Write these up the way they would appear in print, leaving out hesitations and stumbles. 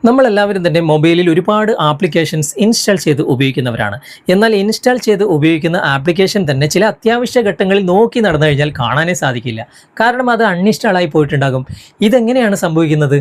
നമ്മളെല്ലാവരും തന്നെ മൊബൈലിൽ ഒരുപാട് ആപ്ലിക്കേഷൻസ് ഇൻസ്റ്റാൾ ചെയ്ത് ഉപയോഗിക്കുന്നവരാണ്. എന്നാൽ ഇൻസ്റ്റാൾ ചെയ്ത് ഉപയോഗിക്കുന്ന ആപ്ലിക്കേഷൻ തന്നെ ചില അത്യാവശ്യ ഘട്ടങ്ങളിൽ നോക്കി നടന്നു കഴിഞ്ഞാൽ കാണാനേ സാധിക്കില്ല. കാരണം അത് അൺഇൻസ്റ്റാളായി പോയിട്ടുണ്ടാകും. ഇതെങ്ങനെയാണ് സംഭവിക്കുന്നത്?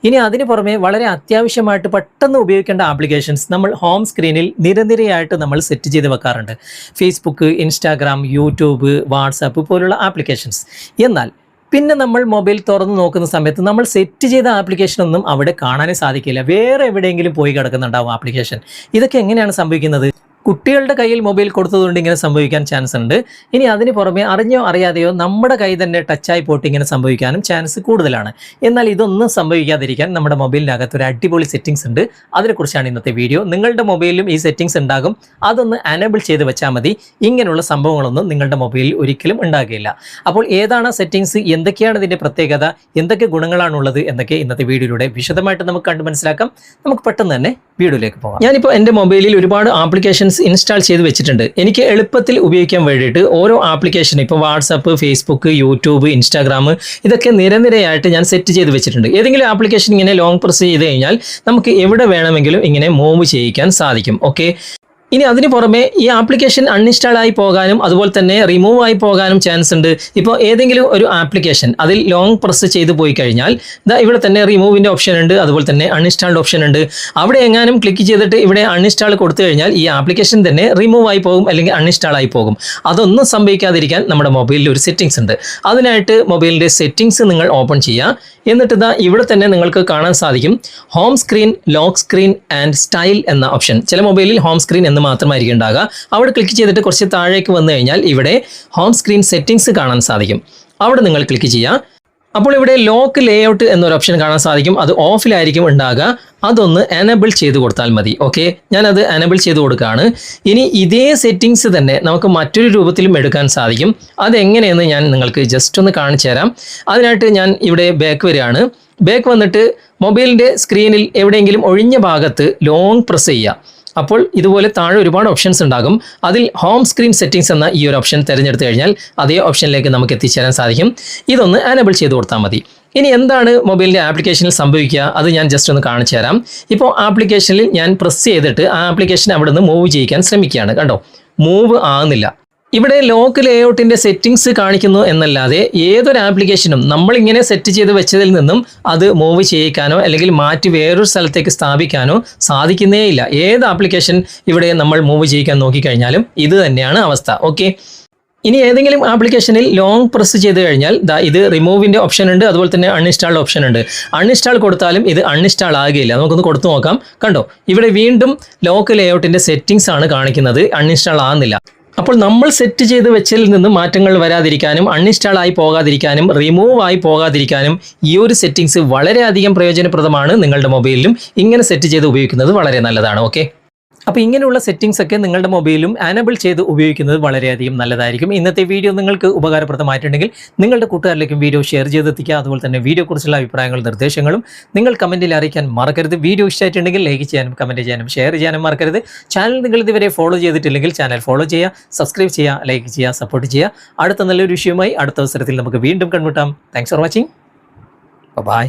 ഇനി അതിന് പുറമെ വളരെ അത്യാവശ്യമായിട്ട് പെട്ടെന്ന് ഉപയോഗിക്കേണ്ട ആപ്ലിക്കേഷൻസ് നമ്മൾ ഹോം സ്ക്രീനിൽ നിരനിരയായിട്ട് നമ്മൾ സെറ്റ് ചെയ്ത് വെക്കാറുണ്ട്. ഫേസ്ബുക്ക്, ഇൻസ്റ്റാഗ്രാം, യൂട്യൂബ്, വാട്സാപ്പ് പോലുള്ള ആപ്ലിക്കേഷൻസ്. എന്നാൽ പിന്നെ നമ്മൾ മൊബൈൽ തുറന്ന് നോക്കുന്ന സമയത്ത് നമ്മൾ സെറ്റ് ചെയ്ത ആപ്ലിക്കേഷനൊന്നും അവിടെ കാണാനേ സാധിക്കില്ല. വേറെ എവിടെയെങ്കിലും പോയി കിടക്കുന്നുണ്ടാവും ആപ്ലിക്കേഷൻ. ഇതൊക്കെ എങ്ങനെയാണ് സംഭവിക്കുന്നത്? കുട്ടികളുടെ കയ്യിൽ മൊബൈൽ കൊടുത്തതുകൊണ്ട് ഇങ്ങനെ സംഭവിക്കാൻ ചാൻസ് ഉണ്ട്. ഇനി അതിന് പുറമെ അറിഞ്ഞോ അറിയാതെയോ നമ്മുടെ കൈ തന്നെ ടച്ചായി പോയിട്ട് ഇങ്ങനെ സംഭവിക്കാനും ചാൻസ് കൂടുതലാണ്. എന്നാൽ ഇതൊന്നും സംഭവിക്കാതിരിക്കാൻ നമ്മുടെ മൊബൈലിനകത്ത് ഒരു അടിപൊളി സെറ്റിംഗ്സ് ഉണ്ട്. അതിനെക്കുറിച്ചാണ് ഇന്നത്തെ വീഡിയോ. നിങ്ങളുടെ മൊബൈലിലും ഈ സെറ്റിംഗ്സ് ഉണ്ടാകും. അതൊന്ന് എനേബിൾ ചെയ്ത് വെച്ചാൽ മതി. ഇങ്ങനെയുള്ള സംഭവങ്ങളൊന്നും നിങ്ങളുടെ മൊബൈലിൽ ഒരിക്കലും ഉണ്ടാകില്ല. അപ്പോൾ ഏതാണ് സെറ്റിംഗ്സ്, എന്തൊക്കെയാണ് ഇതിൻ്റെ പ്രത്യേകത, എന്തൊക്കെ ഗുണങ്ങളാണുള്ളത് എന്നൊക്കെ ഇന്നത്തെ വീഡിയോയിലൂടെ വിശദമായിട്ട് നമുക്ക് കണ്ട് മനസ്സിലാക്കാം. നമുക്ക് പെട്ടെന്ന് തന്നെ വീഡിയോയിലേക്ക് പോകാം. ഞാനിപ്പോൾ എൻ്റെ മൊബൈലിൽ ഒരുപാട് ആപ്ലിക്കേഷൻസ് ഇൻസ്റ്റാൾ ചെയ്ത് വെച്ചിട്ടുണ്ട്. എനിക്ക് എളുപ്പത്തിൽ ഉപയോഗിക്കാൻ വേണ്ടിയിട്ട് ഓരോ ആപ്ലിക്കേഷൻ, ഇപ്പോൾ വാട്സാപ്പ്, ഫേസ്ബുക്ക്, യൂട്യൂബ്, ഇൻസ്റ്റാഗ്രാം, ഇതൊക്കെ നിരനിരയായിട്ട് ഞാൻ സെറ്റ് ചെയ്ത് വെച്ചിട്ടുണ്ട്. ഏതെങ്കിലും ആപ്ലിക്കേഷൻ ഇങ്ങനെ ലോങ് പ്രസ് ചെയ്ത് കഴിഞ്ഞാൽ നമുക്ക് എവിടെ വേണമെങ്കിലും ഇങ്ങനെ മൂവ് ചെയ്യിക്കാൻ സാധിക്കും. ഓക്കെ, ഇനി അതിന് പുറമെ ഈ ആപ്ലിക്കേഷൻ അൺഇൻസ്റ്റാൾ ആയി പോകാനും അതുപോലെ തന്നെ റിമൂവ് ആയി പോകാനും ചാൻസ് ഉണ്ട്. ഇപ്പോൾ ഏതെങ്കിലും ഒരു ആപ്ലിക്കേഷൻ അതിൽ ലോങ് പ്രസ് ചെയ്ത് പോയി കഴിഞ്ഞാൽ ഇവിടെ തന്നെ റിമൂവിൻ്റെ ഓപ്ഷൻ ഉണ്ട്, അതുപോലെ തന്നെ അൺഇൻസ്റ്റാൾഡ് ഓപ്ഷൻ ഉണ്ട്. അവിടെ എങ്ങാനും ക്ലിക്ക് ചെയ്തിട്ട് ഇവിടെ അൺഇൻസ്റ്റാൾ കൊടുത്തു കഴിഞ്ഞാൽ ഈ ആപ്ലിക്കേഷൻ തന്നെ റിമൂവ് ആയി പോകും, അല്ലെങ്കിൽ അൺഇൻസ്റ്റാൾ ആയി പോകും. അതൊന്നും സംഭവിക്കാതിരിക്കാൻ നമ്മുടെ മൊബൈലിൽ ഒരു സെറ്റിംഗ്സ് ഉണ്ട്. അതിനായിട്ട് മൊബൈലിൻ്റെ സെറ്റിംഗ്സ് നിങ്ങൾ ഓപ്പൺ ചെയ്യുക. എന്നിട്ട് ഇവിടെ തന്നെ നിങ്ങൾക്ക് കാണാൻ സാധിക്കും home screen, lock screen and style എന്ന ഓപ്ഷൻ. ചില മൊബൈലിൽ ഹോം സ്ക്രീൻ എന്ന് മാത്രമായിരിക്കും ഉണ്ടാകുക. അവിടെ ക്ലിക്ക് ചെയ്തിട്ട് കുറച്ച് താഴേക്ക് വന്നു കഴിഞ്ഞാൽ ഇവിടെ ഹോം സ്ക്രീൻ സെറ്റിംഗ്സ് കാണാൻ സാധിക്കും. അവിടെ നിങ്ങൾ ക്ലിക്ക് ചെയ്യുക. അപ്പോൾ ഇവിടെ ലോക്ക് ലേഔട്ട് എന്നൊരു ഓപ്ഷൻ കാണാൻ സാധിക്കും. അത് ഓഫിലായിരിക്കും ഉണ്ടാകുക. അതൊന്ന് എനേബിൾ ചെയ്ത് കൊടുത്താൽ മതി. ഓക്കെ, ഞാനത് എനേബിൾ ചെയ്ത് കൊടുക്കുകയാണ്. ഇനി ഇതേ സെറ്റിംഗ്സ് തന്നെ നമുക്ക് മറ്റൊരു രൂപത്തിലും എടുക്കാൻ സാധിക്കും. അതെങ്ങനെയെന്ന് ഞാൻ നിങ്ങൾക്ക് ജസ്റ്റ് ഒന്ന് കാണിച്ചു തരാം. അതിനായിട്ട് ഞാൻ ഇവിടെ ബാക്ക് വരികയാണ്. ബാക്ക് വന്നിട്ട് മൊബൈലിൻ്റെ സ്ക്രീനിൽ എവിടെയെങ്കിലും ഒഴിഞ്ഞ ഭാഗത്ത് ലോങ് പ്രസ് ചെയ്യുക. അപ്പോൾ ഇതുപോലെ താഴെ ഒരുപാട് ഓപ്ഷൻസ് ഉണ്ടാകും. അതിൽ ഹോം സ്ക്രീൻ സെറ്റിംഗ്സ് എന്ന ഈ ഒരു ഓപ്ഷൻ തിരഞ്ഞെടുത്ത് കഴിഞ്ഞാൽ അതേ ഓപ്ഷനിലേക്ക് നമുക്ക് എത്തിച്ചേരാൻ സാധിക്കും. ഇതൊന്ന് എനേബിൾ ചെയ്ത് കൊടുത്താൽ മതി. ഇനി എന്താണ് മൊബൈലിൻ്റെ ആപ്ലിക്കേഷനിൽ സംഭവിക്കുക, അത് ഞാൻ ജസ്റ്റ് ഒന്ന് കാണിച്ചു തരാം. ഇപ്പോൾ ആപ്ലിക്കേഷനിൽ ഞാൻ പ്രസ് ചെയ്തിട്ട് ആ ആപ്ലിക്കേഷൻ അവിടെ നിന്ന് മൂവ് ചെയ്യിക്കാൻ ശ്രമിക്കുകയാണ്. കണ്ടോ, മൂവ് ആകുന്നില്ല. ഇവിടെ ലോക്ക് ലേഔട്ടിൻ്റെ സെറ്റിംഗ്സ് കാണിക്കുന്നു എന്നല്ലാതെ ഏതൊരു ആപ്ലിക്കേഷനും നമ്മളിങ്ങനെ സെറ്റ് ചെയ്ത് വെച്ചതിൽ നിന്നും അത് മൂവ് ചെയ്യിക്കാനോ അല്ലെങ്കിൽ മാറ്റി വേറൊരു സ്ഥലത്തേക്ക് സ്ഥാപിക്കാനോ സാധിക്കുന്നേയില്ല. ഏത് ആപ്ലിക്കേഷൻ ഇവിടെ നമ്മൾ മൂവ് ചെയ്യിക്കാൻ നോക്കിക്കഴിഞ്ഞാലും ഇത് തന്നെയാണ് അവസ്ഥ. ഓക്കെ, ഇനി ഏതെങ്കിലും ആപ്ലിക്കേഷനിൽ ലോങ് പ്രസ് ചെയ്ത് കഴിഞ്ഞാൽ ഇത് റിമൂവിൻ്റെ ഓപ്ഷൻ ഉണ്ട്, അതുപോലെ തന്നെ അൺഇൻസ്റ്റാൾഡ് ഓപ്ഷൻ ഉണ്ട്. അൺഇൻസ്റ്റാൾ കൊടുത്താലും ഇത് അൺഇൻസ്റ്റാൾ ആകുകയില്ല. നമുക്കൊന്ന് കൊടുത്തു നോക്കാം. കണ്ടോ, ഇവിടെ വീണ്ടും ലോക്ക് ലേഔട്ടിൻ്റെ സെറ്റിംഗ്സ് ആണ് കാണിക്കുന്നത്, അൺഇൻസ്റ്റാൾ ആകുന്നില്ല. അപ്പോൾ നമ്മൾ സെറ്റ് ചെയ്ത് വെച്ചതിൽ നിന്ന് മാറ്റങ്ങൾ വരാതിരിക്കാനും അൺഇൻസ്റ്റാൾ ആയി പോകാതിരിക്കാനും റിമൂവ് ആയി പോകാതിരിക്കാനും ഈ ഒരു സെറ്റിംഗ്സ് വളരെയധികം പ്രയോജനപ്രദമാണ്. നിങ്ങളുടെ മൊബൈലിലും ഇങ്ങനെ സെറ്റ് ചെയ്ത് ഉപയോഗിക്കുന്നത് വളരെ നല്ലതാണ്. ഓക്കെ, അപ്പോൾ ഇങ്ങനെയുള്ള സെറ്റിംഗ്സ് ഒക്കെ നിങ്ങളുടെ മൊബൈലും എനേബിൾ ചെയ്ത് ഉപയോഗിക്കുന്നത് വളരെയധികം നല്ലതായിരിക്കും. ഇന്നത്തെ വീഡിയോ നിങ്ങൾക്ക് ഉപകാരപ്രദമായിട്ടുണ്ടെങ്കിൽ നിങ്ങളുടെ കൂട്ടുകാരിലേക്കും വീഡിയോ ഷെയർ ചെയ്തെത്തിക്കുക. അതുപോലെ തന്നെ വീഡിയോയെക്കുറിച്ചുള്ള അഭിപ്രായങ്ങളും നിർദ്ദേശങ്ങളും നിങ്ങൾ കമൻറ്റിൽ അറിയിക്കാൻ മറക്കരുത്. വീഡിയോ ഇഷ്ടമായിട്ടുണ്ടെങ്കിൽ ലൈക്ക് ചെയ്യാനും കമൻറ്റ് ചെയ്യാനും ഷെയർ ചെയ്യാനും മറക്കരുത്. ചാനൽ നിങ്ങൾ ഇതുവരെ ഫോളോ ചെയ്തിട്ടില്ലെങ്കിൽ ചാനൽ ഫോളോ ചെയ്യുക, സബ്സ്ക്രൈബ് ചെയ്യുക, ലൈക്ക് ചെയ്യുക, സപ്പോർട്ട് ചെയ്യുക. അടുത്ത നല്ലൊരു വിഷയവുമായി അടുത്ത അവസരത്തിൽ നമുക്ക് വീണ്ടും കണ്ടുമുട്ടാം. Thanks for watching. ബൈ.